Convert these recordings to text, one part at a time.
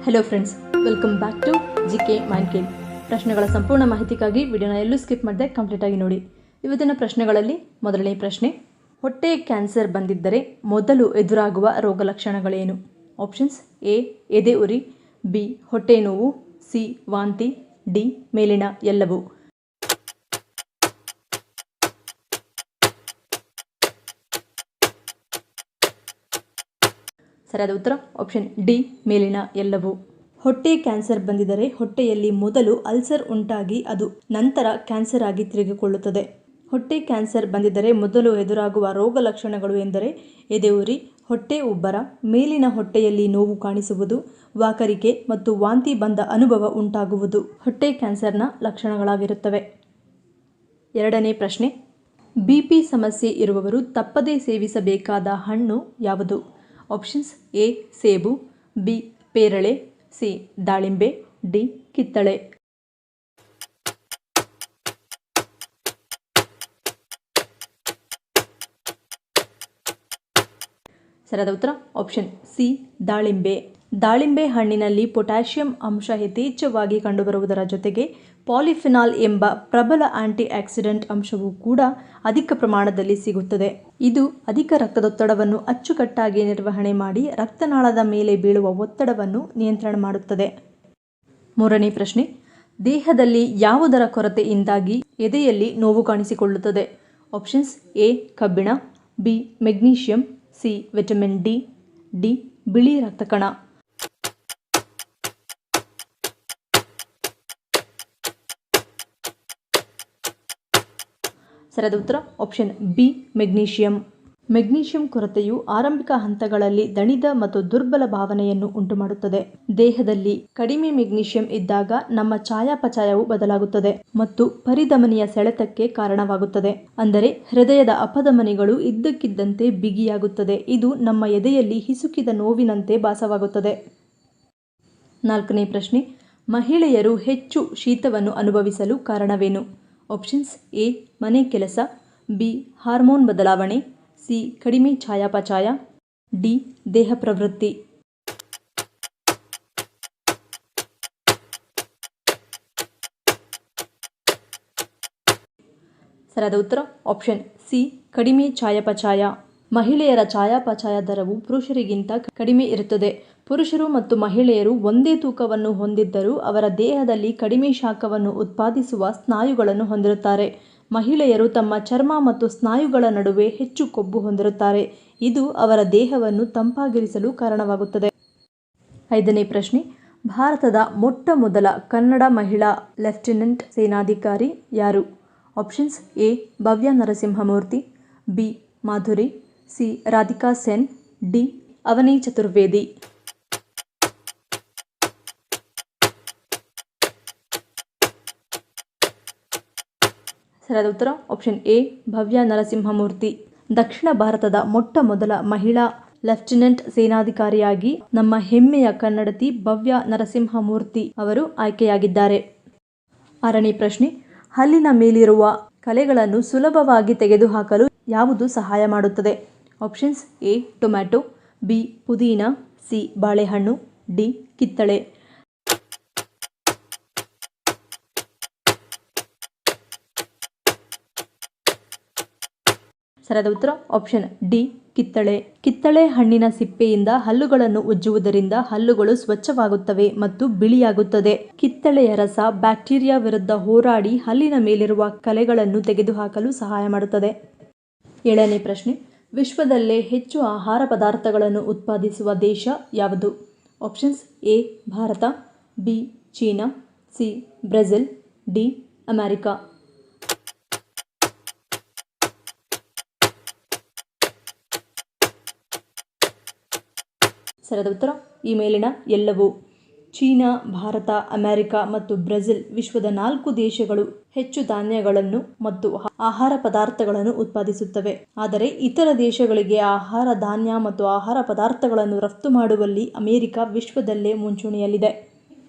Hello friends, welcome back to GK mind game. ಪ್ರಶ್ನೆಗಳ ಸಂಪೂರ್ಣ ಮಾಹಿತಿಗಾಗಿ ವಿಡಿಯೋನ ಎಲ್ಲೂ ಸ್ಕಿಪ್ ಮಾಡದೆ ಕಂಪ್ಲೀಟಾಗಿ ನೋಡಿ. ಇವತ್ತಿನ ಪ್ರಶ್ನೆಗಳಲ್ಲಿ ಮೊದಲನೇ ಪ್ರಶ್ನೆ, ಹೊಟ್ಟೆ ಕ್ಯಾನ್ಸರ್ ಬಂದಿದ್ದರೆ ಮೊದಲು ಎದುರಾಗುವ ರೋಗ ಲಕ್ಷಣಗಳೇನು? ಆಪ್ಷನ್ಸ್: ಎ ಎದೆ ಉರಿ, ಬಿ ಹೊಟ್ಟೆ ನೋವು, ಸಿ ವಾಂತಿ, ಡಿ ಮೇಲಿನ ಎಲ್ಲವೂ. ಸರಿಯಾದ ಉತ್ತರ ಆಪ್ಷನ್ ಡಿ ಮೇಲಿನ ಎಲ್ಲವೂ. ಹೊಟ್ಟೆ ಕ್ಯಾನ್ಸರ್ ಬಂದಿದ್ದರೆ ಹೊಟ್ಟೆಯಲ್ಲಿ ಮೊದಲು ಅಲ್ಸರ್ ಉಂಟಾಗಿ ಅದು ನಂತರ ಕ್ಯಾನ್ಸರ್ ಆಗಿ ತಿರುಗಿಕೊಳ್ಳುತ್ತದೆ. ಹೊಟ್ಟೆ ಕ್ಯಾನ್ಸರ್ ಬಂದಿದ್ದರೆ ಮೊದಲು ಎದುರಾಗುವ ರೋಗ ಲಕ್ಷಣಗಳು ಎಂದರೆ ಎದೆ ಉರಿ, ಹೊಟ್ಟೆ ಉಬ್ಬರ, ಮೇಲಿನ ಹೊಟ್ಟೆಯಲ್ಲಿ ನೋವು ಕಾಣಿಸುವುದು, ವಾಕರಿಕೆ ಮತ್ತು ವಾಂತಿ ಬಂದ ಅನುಭವ ಉಂಟಾಗುವುದು ಹೊಟ್ಟೆ ಕ್ಯಾನ್ಸರ್ನ ಲಕ್ಷಣಗಳಾಗಿರುತ್ತವೆ. ಎರಡನೇ ಪ್ರಶ್ನೆ, ಬಿಪಿ ಸಮಸ್ಯೆ ಇರುವವರು ತಪ್ಪದೇ ಸೇವಿಸಬೇಕಾದ ಹಣ್ಣು ಯಾವುದು? ಆಪ್ಷನ್ಸ್: ಎ ಸೇಬು, ಬಿ ಪೇರಳೆ, ಸಿ ದಾಳಿಂಬೆ, ಡಿ ಕಿತ್ತಳೆ. ಸರಿಯಾದ ಉತ್ತರ ಆಪ್ಷನ್ ಸಿ ದಾಳಿಂಬೆ. ದಾಳಿಂಬೆ ಹಣ್ಣಿನಲ್ಲಿ ಪೊಟ್ಯಾಷಿಯಂ ಅಂಶ ಯಥೇಚ್ಛವಾಗಿ ಕಂಡುಬರುವುದರ ಜೊತೆಗೆ ಪಾಲಿಫಿನಾಲ್ ಎಂಬ ಪ್ರಬಲ ಆಂಟಿ ಆಕ್ಸಿಡೆಂಟ್ ಅಂಶವೂ ಕೂಡ ಅಧಿಕ ಪ್ರಮಾಣದಲ್ಲಿ ಸಿಗುತ್ತದೆ. ಇದು ಅಧಿಕ ರಕ್ತದೊತ್ತಡವನ್ನು ಅಚ್ಚುಕಟ್ಟಾಗಿ ನಿರ್ವಹಣೆ ಮಾಡಿ ರಕ್ತನಾಳದ ಮೇಲೆ ಬೀಳುವ ಒತ್ತಡವನ್ನು ನಿಯಂತ್ರಣ ಮಾಡುತ್ತದೆ. ಮೂರನೇ ಪ್ರಶ್ನೆ, ದೇಹದಲ್ಲಿ ಯಾವುದರ ಕೊರತೆಯಿಂದಾಗಿ ಎದೆಯಲ್ಲಿ ನೋವು ಕಾಣಿಸಿಕೊಳ್ಳುತ್ತದೆ? ಆಪ್ಷನ್ಸ್: ಎ ಕಬ್ಬಿಣ, B magnesium, C vitamin D, D ಬಿಳಿ ರಕ್ತ ಕಣ. ಸರಿಯಾದ ಉತ್ತರ ಆಪ್ಷನ್ ಬಿ ಮೆಗ್ನೀಷಿಯಂ. ಮೆಗ್ನೀಷಿಯಂ ಕೊರತೆಯು ಆರಂಭಿಕ ಹಂತಗಳಲ್ಲಿ ದಣಿದ ಮತ್ತು ದುರ್ಬಲ ಭಾವನೆಯನ್ನು ಉಂಟುಮಾಡುತ್ತದೆ. ದೇಹದಲ್ಲಿ ಕಡಿಮೆ ಮೆಗ್ನೀಷಿಯಂ ಇದ್ದಾಗ ನಮ್ಮ ಚಯಾಪಚಯವು ಬದಲಾಗುತ್ತದೆ ಮತ್ತು ಪರಿಧಮನಿಯ ಸೆಳೆತಕ್ಕೆ ಕಾರಣವಾಗುತ್ತದೆ. ಅಂದರೆ ಹೃದಯದ ಅಪಧಮನಿಗಳು ಇದ್ದಕ್ಕಿದ್ದಂತೆ ಬಿಗಿಯಾಗುತ್ತದೆ. ಇದು ನಮ್ಮ ಎದೆಯಲ್ಲಿ ಹಿಸುಕಿದ ನೋವಿನಂತೆ ಭಾಸವಾಗುತ್ತದೆ. ನಾಲ್ಕನೇ ಪ್ರಶ್ನೆ, ಮಹಿಳೆಯರು ಹೆಚ್ಚು ಶೀತವನ್ನು ಅನುಭವಿಸಲು ಕಾರಣವೇನು? ಆಪ್ಷನ್ಸ್: ಎ ಮನೆ ಕೆಲಸ, ಬಿ ಹಾರ್ಮೋನ್ ಬದಲಾವಣೆ, ಸಿ ಕಡಿಮೆ ಚಯಾಪಚಯ, ಡಿ ದೇಹ ಪ್ರವೃತ್ತಿ. ಸರಿಯಾದ ಉತ್ತರ ಆಪ್ಷನ್ ಸಿ ಕಡಿಮೆ ಚಯಾಪಚಯ. ಮಹಿಳೆಯರ ಚಯಾಪಚಯ ದರವು ಪುರುಷರಿಗಿಂತ ಕಡಿಮೆ ಇರುತ್ತದೆ. ಪುರುಷರು ಮತ್ತು ಮಹಿಳೆಯರು ಒಂದೇ ತೂಕವನ್ನು ಹೊಂದಿದ್ದರೂ ಅವರ ದೇಹದಲ್ಲಿ ಕಡಿಮೆ ಶಾಖವನ್ನು ಉತ್ಪಾದಿಸುವ ಸ್ನಾಯುಗಳನ್ನು ಹೊಂದಿರುತ್ತಾರೆ. ಮಹಿಳೆಯರು ತಮ್ಮ ಚರ್ಮ ಮತ್ತು ಸ್ನಾಯುಗಳ ನಡುವೆ ಹೆಚ್ಚು ಕೊಬ್ಬು ಹೊಂದಿರುತ್ತಾರೆ. ಇದು ಅವರ ದೇಹವನ್ನು ತಂಪಾಗಿರಿಸಲು ಕಾರಣವಾಗುತ್ತದೆ. ಐದನೇ ಪ್ರಶ್ನೆ, ಭಾರತದ ಮೊಟ್ಟ ಮೊದಲ ಕನ್ನಡ ಮಹಿಳಾ ಲೆಫ್ಟಿನೆಂಟ್ ಸೇನಾಧಿಕಾರಿ ಯಾರು? Options: A Bhavya Narasimhamurthy, B Madhuri, C Radhika Sen, D Avani Chaturvedi. ಸರಿಯಾದ ಉತ್ತರ ಆಪ್ಷನ್ ಎ ಭವ್ಯ ನರಸಿಂಹಮೂರ್ತಿ. ದಕ್ಷಿಣ ಭಾರತದ ಮೊಟ್ಟ ಮೊದಲ ಮಹಿಳಾ ಲೆಫ್ಟಿನೆಂಟ್ ಸೇನಾಧಿಕಾರಿಯಾಗಿ ನಮ್ಮ ಹೆಮ್ಮೆಯ ಕನ್ನಡತಿ ಭವ್ಯ ನರಸಿಂಹಮೂರ್ತಿ ಅವರು ಆಯ್ಕೆಯಾಗಿದ್ದಾರೆ. ಆರನೇ ಪ್ರಶ್ನೆ, ಹಲ್ಲಿನ ಮೇಲಿರುವ ಕಲೆಗಳನ್ನು ಸುಲಭವಾಗಿ ತೆಗೆದುಹಾಕಲು ಯಾವುದು ಸಹಾಯ ಮಾಡುತ್ತದೆ? ಆಪ್ಷನ್ಸ್: ಎ ಟೊಮ್ಯಾಟೊ, ಬಿ ಪುದೀನ, ಸಿ ಬಾಳೆಹಣ್ಣು, ಡಿ ಕಿತ್ತಳೆ. ಸರಿಯಾದ ಉತ್ತರ ಆಪ್ಷನ್ ಡಿ ಕಿತ್ತಳೆ. ಕಿತ್ತಳೆ ಹಣ್ಣಿನ ಸಿಪ್ಪೆಯಿಂದ ಹಲ್ಲುಗಳನ್ನು ಉಜ್ಜುವುದರಿಂದ ಹಲ್ಲುಗಳು ಸ್ವಚ್ಛವಾಗುತ್ತವೆ ಮತ್ತು ಬಿಳಿಯಾಗುತ್ತದೆ. ಕಿತ್ತಳೆಯ ರಸ ಬ್ಯಾಕ್ಟೀರಿಯಾ ವಿರುದ್ಧ ಹೋರಾಡಿ ಹಲ್ಲಿನ ಮೇಲಿರುವ ಕಲೆಗಳನ್ನು ತೆಗೆದುಹಾಕಲು ಸಹಾಯ ಮಾಡುತ್ತದೆ. ಏಳನೇ ಪ್ರಶ್ನೆ, ವಿಶ್ವದಲ್ಲೇ ಹೆಚ್ಚು ಆಹಾರ ಪದಾರ್ಥಗಳನ್ನು ಉತ್ಪಾದಿಸುವ ದೇಶ ಯಾವುದು? Options: A Bharat, B China, C Brazil, D America. ಸರಿಯಾದ ಉತ್ತರ ಈ ಮೇಲಿನ ಎಲ್ಲವೂ. ಚೀನಾ, ಭಾರತ, ಅಮೆರಿಕ ಮತ್ತು ಬ್ರೆಜಿಲ್ ವಿಶ್ವದ 4 ದೇಶಗಳು ಹೆಚ್ಚು ಧಾನ್ಯಗಳನ್ನು ಮತ್ತು ಆಹಾರ ಪದಾರ್ಥಗಳನ್ನು ಉತ್ಪಾದಿಸುತ್ತವೆ. ಆದರೆ ಇತರ ದೇಶಗಳಿಗೆ ಆಹಾರ ಧಾನ್ಯ ಮತ್ತು ಆಹಾರ ಪದಾರ್ಥಗಳನ್ನು ರಫ್ತು ಮಾಡುವಲ್ಲಿ ಅಮೆರಿಕ ವಿಶ್ವದಲ್ಲೇ ಮುಂಚೂಣಿಯಲ್ಲಿದೆ.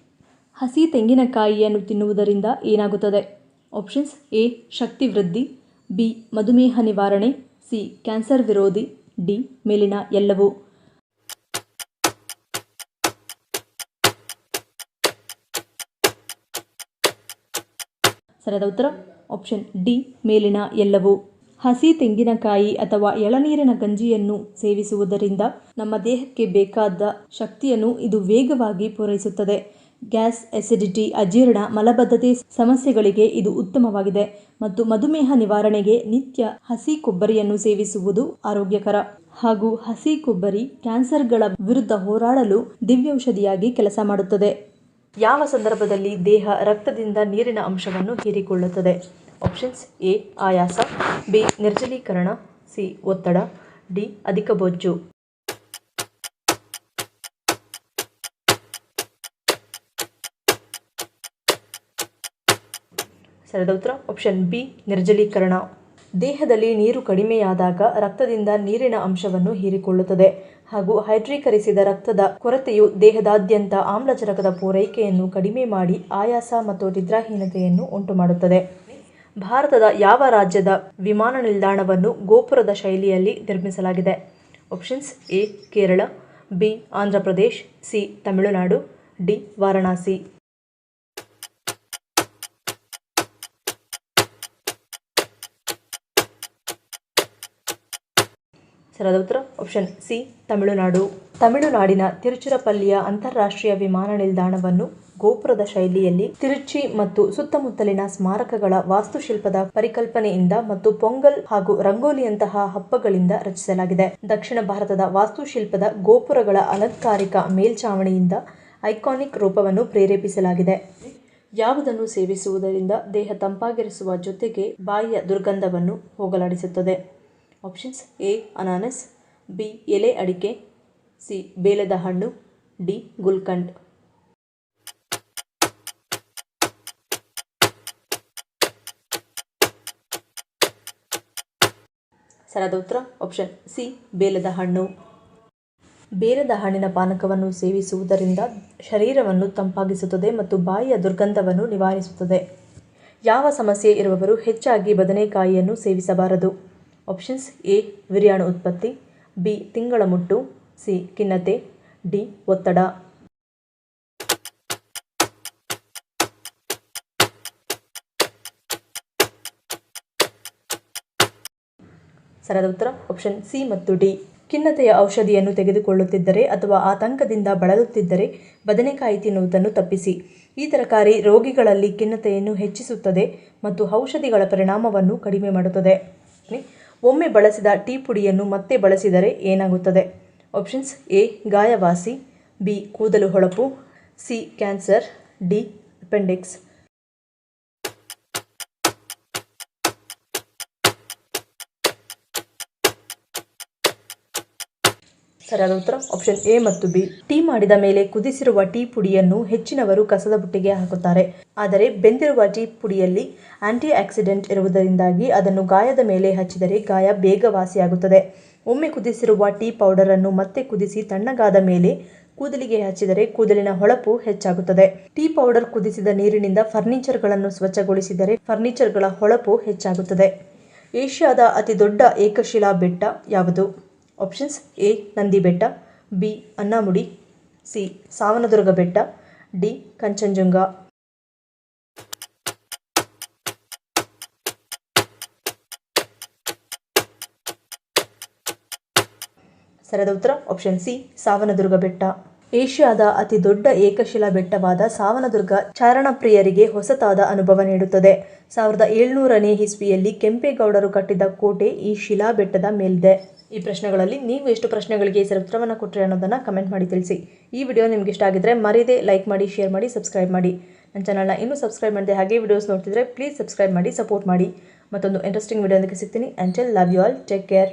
ಹಸಿ ತೆಂಗಿನಕಾಯಿಯನ್ನು ತಿನ್ನುವುದರಿಂದ ಏನಾಗುತ್ತದೆ? ಆಪ್ಷನ್ಸ್: ಎ ಶಕ್ತಿ ವೃದ್ಧಿ, ಬಿ ಮಧುಮೇಹ ನಿವಾರಣೆ, ಸಿ ಕ್ಯಾನ್ಸರ್ ವಿರೋಧಿ, ಡಿ ಮೇಲಿನ ಎಲ್ಲವೂ. ಸರಿಯಾದ ಉತ್ತರ ಆಪ್ಷನ್ ಡಿ ಮೇಲಿನ ಎಲ್ಲವೂ. ಹಸಿ ತೆಂಗಿನಕಾಯಿ ಅಥವಾ ಎಳನೀರಿನ ಗಂಜಿಯನ್ನು ಸೇವಿಸುವುದರಿಂದ ನಮ್ಮ ದೇಹಕ್ಕೆ ಬೇಕಾದ ಶಕ್ತಿಯನ್ನು ಇದು ವೇಗವಾಗಿ ಪೂರೈಸುತ್ತದೆ. ಗ್ಯಾಸ್, ಅಸಿಡಿಟಿ, ಅಜೀರ್ಣ, ಮಲಬದ್ಧತೆ ಸಮಸ್ಯೆಗಳಿಗೆ ಇದು ಉತ್ತಮವಾಗಿದೆ ಮತ್ತು ಮಧುಮೇಹ ನಿವಾರಣೆಗೆ ನಿತ್ಯ ಹಸಿ ಕೊಬ್ಬರಿಯನ್ನು ಸೇವಿಸುವುದು ಆರೋಗ್ಯಕರ. ಹಾಗೂ ಹಸಿ ಕೊಬ್ಬರಿ ಕ್ಯಾನ್ಸರ್ಗಳ ವಿರುದ್ಧ ಹೋರಾಡಲು ದಿವ್ಯೌಷಧಿಯಾಗಿ ಕೆಲಸ ಮಾಡುತ್ತದೆ. ಯಾವ ಸಂದರ್ಭದಲ್ಲಿ ದೇಹ ರಕ್ತದಿಂದ ನೀರಿನ ಅಂಶವನ್ನು ಹೀರಿಕೊಳ್ಳುತ್ತದೆ? ಆಪ್ಷನ್ಸ್: ಎ ಆಯಾಸ, ಬಿ ನಿರ್ಜಲೀಕರಣ, ಸಿ ಒತ್ತಡ, ಡಿ ಅಧಿಕ ಬೊಜ್ಜು. ಸರಿಯಾದ ಉತ್ತರ ಆಪ್ಷನ್ ಬಿ ನಿರ್ಜಲೀಕರಣ. ದೇಹದಲ್ಲಿ ನೀರು ಕಡಿಮೆಯಾದಾಗ ರಕ್ತದಿಂದ ನೀರಿನ ಅಂಶವನ್ನು ಹೀರಿಕೊಳ್ಳುತ್ತದೆ ಹಾಗೂ ಹೈಡ್ರೀಕರಿಸಿದ ರಕ್ತದ ಕೊರತೆಯು ದೇಹದಾದ್ಯಂತ ಆಮ್ಲಜನಕದ ಪೂರೈಕೆಯನ್ನು ಕಡಿಮೆ ಮಾಡಿ ಆಯಾಸ ಮತ್ತು ನಿದ್ರಾಹೀನತೆಯನ್ನು ಉಂಟುಮಾಡುತ್ತದೆ. ಭಾರತದ ಯಾವ ರಾಜ್ಯದ ವಿಮಾನ ನಿಲ್ದಾಣವನ್ನು ಗೋಪುರದ ಶೈಲಿಯಲ್ಲಿ ನಿರ್ಮಿಸಲಾಗಿದೆ? Options: A Kerala, B Andhra Pradesh, C Tamil Nadu, D Varanasi. ಸರಿಯಾದ ಉತ್ತರ ಆಪ್ಷನ್ ಸಿ ತಮಿಳುನಾಡು. ತಮಿಳುನಾಡಿನ ತಿರುಚಿರಪಲ್ಲಿಯ ಅಂತಾರಾಷ್ಟ್ರೀಯ ವಿಮಾನ ನಿಲ್ದಾಣವನ್ನು ಗೋಪುರದ ಶೈಲಿಯಲ್ಲಿ ತಿರುಚಿ ಮತ್ತು ಸುತ್ತಮುತ್ತಲಿನ ಸ್ಮಾರಕಗಳ ವಾಸ್ತುಶಿಲ್ಪದ ಪರಿಕಲ್ಪನೆಯಿಂದ ಮತ್ತು ಪೊಂಗಲ್ ಹಾಗೂ ರಂಗೋಲಿಯಂತಹ ಹಬ್ಬಗಳಿಂದ ರಚಿಸಲಾಗಿದೆ. ದಕ್ಷಿಣ ಭಾರತದ ವಾಸ್ತುಶಿಲ್ಪದ ಗೋಪುರಗಳ ಅಲಂಕಾರಿಕ ಮೇಲ್ಛಾವಣಿಯಿಂದ ಐಕಾನಿಕ್ ರೂಪವನ್ನು ಪ್ರೇರೇಪಿಸಲಾಗಿದೆ. ಯಾವುದನ್ನು ಸೇವಿಸುವುದರಿಂದ ದೇಹ ತಂಪಾಗಿರಿಸುವ ಜೊತೆಗೆ ಬಾಯಿಯ ದುರ್ಗಂಧವನ್ನು ಹೋಗಲಾಡಿಸುತ್ತದೆ? ಆಪ್ಷನ್ಸ್: ಎ ಅನಾನಸ್, ಬಿ ಎಲೆ ಅಡಿಕೆ, ಸಿ ಬೇಲದ ಹಣ್ಣು, ಡಿ ಗುಲ್ಕಂಡ್. ಸರಿಯಾದ ಉತ್ತರ ಆಪ್ಷನ್ ಸಿ ಬೇಲದ ಹಣ್ಣು. ಬೇಲದ ಹಣ್ಣಿನ ಪಾನಕವನ್ನು ಸೇವಿಸುವುದರಿಂದ ಶರೀರವನ್ನು ತಂಪಾಗಿಸುತ್ತದೆ ಮತ್ತು ಬಾಯಿಯ ದುರ್ಗಂಧವನ್ನು ನಿವಾರಿಸುತ್ತದೆ. ಯಾವ ಸಮಸ್ಯೆ ಇರುವವರು ಹೆಚ್ಚಾಗಿ ಬದನೆಕಾಯಿಯನ್ನು ಸೇವಿಸಬಾರದು? ಆಪ್ಷನ್ಸ್: ಎ ವಿರ್ಯಾಣು ಉತ್ಪತ್ತಿ, ಬಿ ತಿಂಗಳ ಮುಟ್ಟು, ಸಿ ಖಿನ್ನತೆ, ಡಿ ಒತ್ತಡ. ಸರಿಯಾದ ಉತ್ತರ ಆಪ್ಷನ್ ಸಿ ಮತ್ತು ಡಿ. ಖಿನ್ನತೆಯ ಔಷಧಿಯನ್ನು ತೆಗೆದುಕೊಳ್ಳುತ್ತಿದ್ದರೆ ಅಥವಾ ಆತಂಕದಿಂದ ಬಳಲುತ್ತಿದ್ದರೆ ಬದನೆಕಾಯಿ ತಿನ್ನುವುದನ್ನು ತಪ್ಪಿಸಿ. ಈ ತರಕಾರಿ ರೋಗಿಗಳಲ್ಲಿ ಖಿನ್ನತೆಯನ್ನು ಹೆಚ್ಚಿಸುತ್ತದೆ ಮತ್ತು ಔಷಧಿಗಳ ಪರಿಣಾಮವನ್ನು ಕಡಿಮೆ ಮಾಡುತ್ತದೆ. ಒಮ್ಮೆ ಬಳಸಿದ ಟೀ ಪುಡಿಯನ್ನು ಮತ್ತೆ ಬಳಸಿದರೆ ಏನಾಗುತ್ತದೆ? ಆಪ್ಷನ್ಸ್: ಎ ಗಾಯವಾಸಿ, ಬಿ ಕೂದಲು ಹೊಳಪು, ಸಿ ಕ್ಯಾನ್ಸರ್, ಡಿ ಅಪೆಂಡಿಕ್ಸ್. ಸರಿಯಾದ ಉತ್ತರ ಆಪ್ಷನ್ ಎ ಮತ್ತು ಬಿ. ಟೀ ಮಾಡಿದ ಮೇಲೆ ಕುದಿಸಿರುವ ಟೀ ಪುಡಿಯನ್ನು ಹೆಚ್ಚಿನವರು ಕಸದ ಬುಟ್ಟಿಗೆ ಹಾಕುತ್ತಾರೆ. ಆದರೆ ಬೆಂದಿರುವ ಟೀ ಪುಡಿಯಲ್ಲಿ ಆಂಟಿ ಆಕ್ಸಿಡೆಂಟ್ ಇರುವುದರಿಂದಾಗಿ ಅದನ್ನು ಗಾಯದ ಮೇಲೆ ಹಚ್ಚಿದರೆ ಗಾಯ ಬೇಗ ವಾಸಿಯಾಗುತ್ತದೆ. ಒಮ್ಮೆ ಕುದಿಸಿರುವ ಟೀ ಪೌಡರನ್ನು ಮತ್ತೆ ಕುದಿಸಿ ತಣ್ಣಗಾದ ಮೇಲೆ ಕೂದಲಿಗೆ ಹಚ್ಚಿದರೆ ಕೂದಲಿನ ಹೊಳಪು ಹೆಚ್ಚಾಗುತ್ತದೆ. ಟೀ ಪೌಡರ್ ಕುದಿಸಿದ ನೀರಿನಿಂದ ಫರ್ನಿಚರ್ಗಳನ್ನು ಸ್ವಚ್ಛಗೊಳಿಸಿದರೆ ಫರ್ನಿಚರ್ಗಳ ಹೊಳಪು ಹೆಚ್ಚಾಗುತ್ತದೆ. ಏಷ್ಯಾದ ಅತಿ ದೊಡ್ಡ ಏಕಶಿಲಾ ಬೆಟ್ಟ ಯಾವುದು? Options: A Nandi Betta, B ಅನ್ನಾಮುಡಿ, C Savandurga ಬೆಟ್ಟ, ಡಿ ಕಂಚನಜುಂಗ. ಸರಿಯಾದ ಉತ್ತರ ಆಪ್ಷನ್ ಸಿ ಸಾವನದುರ್ಗ ಬೆಟ್ಟ. ಏಷ್ಯಾದ ಅತಿ ದೊಡ್ಡ ಏಕಶಿಲಾ ಬೆಟ್ಟವಾದ ಸಾವನದುರ್ಗ ಚಾರಣಪ್ರಿಯರಿಗೆ ಹೊಸತಾದ ಅನುಭವ ನೀಡುತ್ತದೆ. 1700ನೇ ಇಸ್ವಿಯಲ್ಲಿ ಕೆಂಪೇಗೌಡರು ಕಟ್ಟಿದ ಕೋಟೆ ಈ ಶಿಲಾ ಬೆಟ್ಟದ ಮೇಲಿದೆ. ಈ ಪ್ರಶ್ನೆಗಳಲ್ಲಿ ನೀವು ಎಷ್ಟು ಪ್ರಶ್ನೆಗಳಿಗೆ ಸರಿ ಉತ್ತರವನ್ನು ಕೊಟ್ಟರೆ ಅನ್ನೋದನ್ನು ಕಮೆಂಟ್ ಮಾಡಿ ತಿಳಿಸಿ. ಈ ವಿಡಿಯೋ ನಿಮ್ಗೆ ಇಷ್ಟ ಆಗಿದ್ರೆ ಮರೆಯದೆ ಲೈಕ್ ಮಾಡಿ, ಶೇರ್ ಮಾಡಿ, ಸಬ್ಸ್ಕ್ರೈಬ್ ಮಾಡಿ. ನನ್ನ ಚಾನಲ್ನ ಇನ್ನೂ ಸಬ್ಸ್ಕ್ರೈಬ್ ಮಾಡಿದೆ ಹಾಗೆ ವಿಡಿಯೋಸ್ ನೋಡ್ತಿದ್ರೆ ಪ್ಲೀಸ್ ಸಬ್ಸ್ಕ್ರೈಬ್ ಮಾಡಿ, ಸಪೋರ್ಟ್ ಮಾಡಿ. ಮತ್ತೊಂದು ಇಂಟ್ರೆಸ್ಟಿಂಗ್ ವಿಡಿಯೋದಕ್ಕೆ ಸಿಗ್ತೀನಿ. Until love you all, take care.